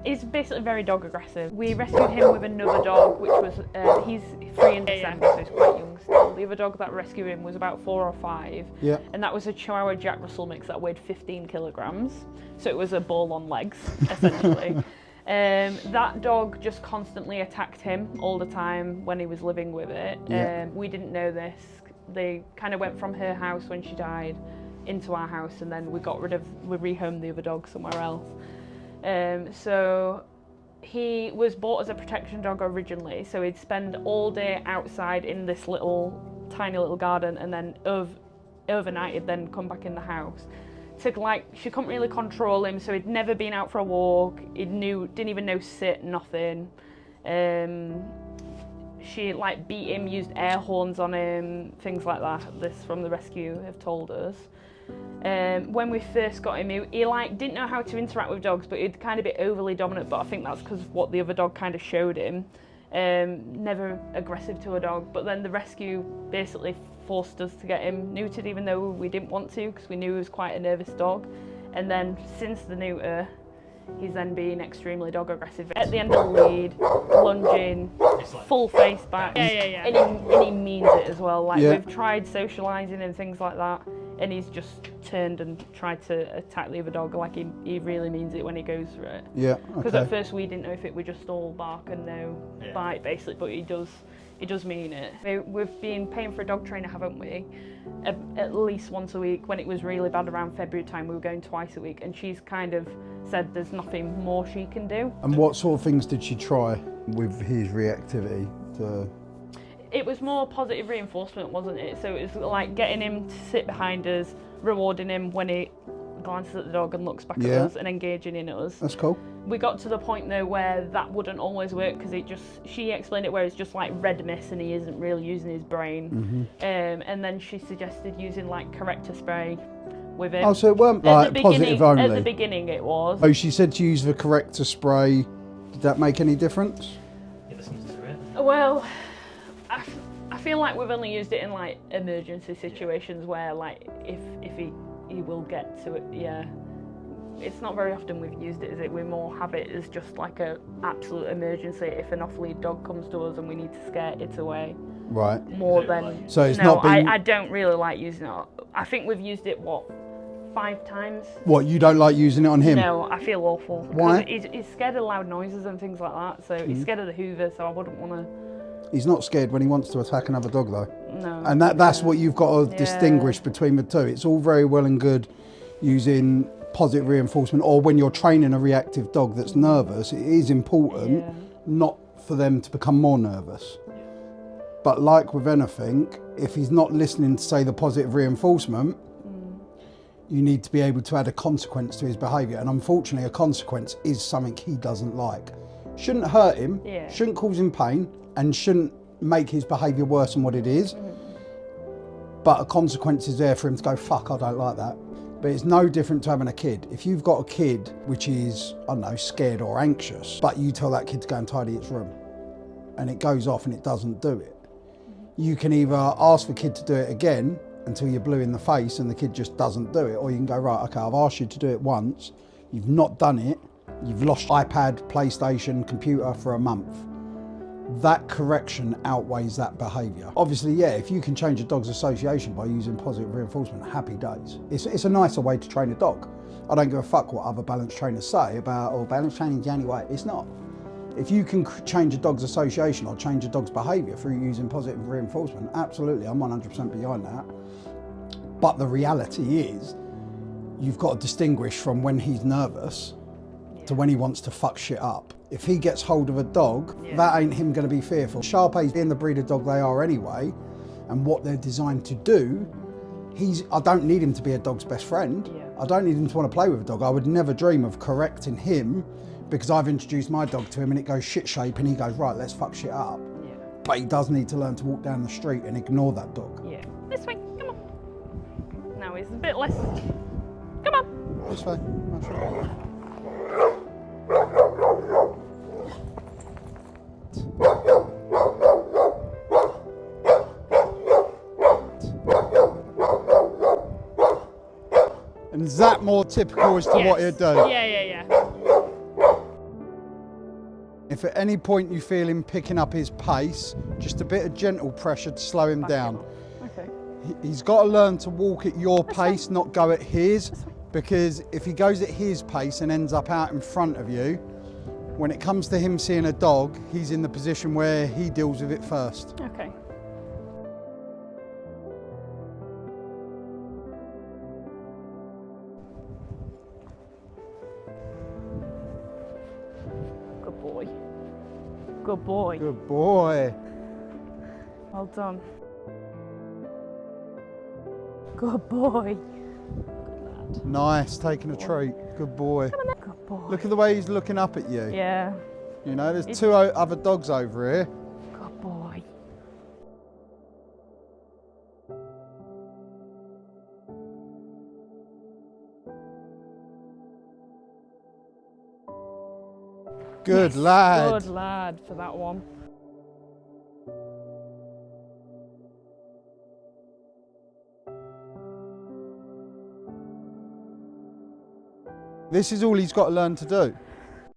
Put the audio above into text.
He's basically very dog aggressive. We rescued him with another dog, which was, he's 3 in December, so he's quite young still. The other dog that rescued him was about 4 or 5. Yeah. And that was a Chihuahua Jack Russell mix that weighed 15 kilograms. So it was a bull on legs, essentially. That dog just constantly attacked him all the time when he was living with it. Yeah. We didn't know this. They kind of went from her house when she died into our house, and then we rehomed the other dog somewhere else. So he was bought as a protection dog originally, so he'd spend all day outside in this tiny little garden, and then overnight he'd then come back in the house. So she couldn't really control him, so he'd never been out for a walk, didn't even know sit, nothing. She beat him, used air horns on him, things like that. This from the rescue have told us. When we first got him, he didn't know how to interact with dogs, but he'd kind of be overly dominant, but I think that's because of what the other dog kind of showed him. Never aggressive to a dog, but then the rescue basically forced us to get him neutered, even though we didn't want to, because we knew he was quite a nervous dog. And then since the neuter, he's then been extremely dog aggressive. At the end of the lead, lunging, full face back. Yeah. And he means it as well. We've tried socialising and things like that, and he's just turned and tried to attack the other dog. He really means it when he goes for it. Yeah, okay. Because at first we didn't know if it would just all bark and no bite, basically, but he does mean it. We've been paying for a dog trainer, haven't we? At least once a week. When it was really bad around February time, we were going twice a week, and she's kind of said there's nothing more she can do. And what sort of things did she try with his reactivity? It was more positive reinforcement, wasn't it? So it was like getting him to sit behind us, rewarding him when he glances at the dog and looks back at us, and engaging in us. That's cool. We got to the point though where that wouldn't always work, because she explained it where it's just like red mist and he isn't really using his brain. And then she suggested using corrector spray with him. Oh, so it weren't positive only? At the beginning it was. Oh, she said to use the corrector spray. Did that make any difference? It listens to it. Well, I feel like we've only used it in emergency situations where if he will get to it, It's not very often we've used it, is it? We more have it as just a absolute emergency if an off-lead dog comes to us and we need to scare it away. Right. More than... So it's not been... I don't really like using it. I think we've used it, 5 times? What, you don't like using it on him? No, I feel awful. Why? He's scared of loud noises and things like that, so he's scared of the hoover, so I wouldn't want to... He's not scared when he wants to attack another dog though. No. And that's what you've got to distinguish between the two. It's all very well and good using positive reinforcement, or when you're training a reactive dog that's nervous, it is important not for them to become more nervous. But like with anything, if he's not listening to, say, the positive reinforcement, you need to be able to add a consequence to his behaviour. And unfortunately, a consequence is something he doesn't like. Shouldn't hurt him, shouldn't cause him pain, and shouldn't make his behaviour worse than what it is. But a consequence is there for him to go, fuck, I don't like that. But it's no different to having a kid. If you've got a kid which is, I don't know, scared or anxious, but you tell that kid to go and tidy its room, and it goes off and it doesn't do it, you can either ask the kid to do it again until you're blue in the face and the kid just doesn't do it, or you can go, right, okay, I've asked you to do it once, you've not done it, you've lost iPad, PlayStation, computer for a month. That correction outweighs that behaviour. Obviously, if you can change a dog's association by using positive reinforcement, happy days. It's a nicer way to train a dog. I don't give a fuck what other balance trainers say about, balance training is the only way. It's not. If you can change a dog's association or change a dog's behaviour through using positive reinforcement, absolutely, I'm 100% behind that. But the reality is, you've got to distinguish from when he's nervous to when he wants to fuck shit up. If he gets hold of a dog, that ain't him going to be fearful. Shar-Peis, being the breed of dog they are anyway, and what they're designed to do, I don't need him to be a dog's best friend. I don't need him to want to play with a dog. I would never dream of correcting him because I've introduced my dog to him and it goes shit shape and he goes, right, let's fuck shit up. But he does need to learn to walk down the street and ignore that dog. This way, come on. Now he's a bit less... Come on. This way. That's right. And is that more typical as to what he'd do? Yeah. If at any point you feel him picking up his pace, just a bit of gentle pressure to slow him down. Okay. He's got to learn to walk at your pace, not go at his, because if he goes at his pace and ends up out in front of you, when it comes to him seeing a dog, he's in the position where he deals with it first. Okay. Good boy. Good boy. Good boy. Well done. Good boy. Nice, taking a treat. Good boy. Good boy. Look at the way he's looking up at you. Yeah. You know, there's two other dogs over here. Good boy. Good Yes, lad. Good lad for that one. This is all he's got to learn to do.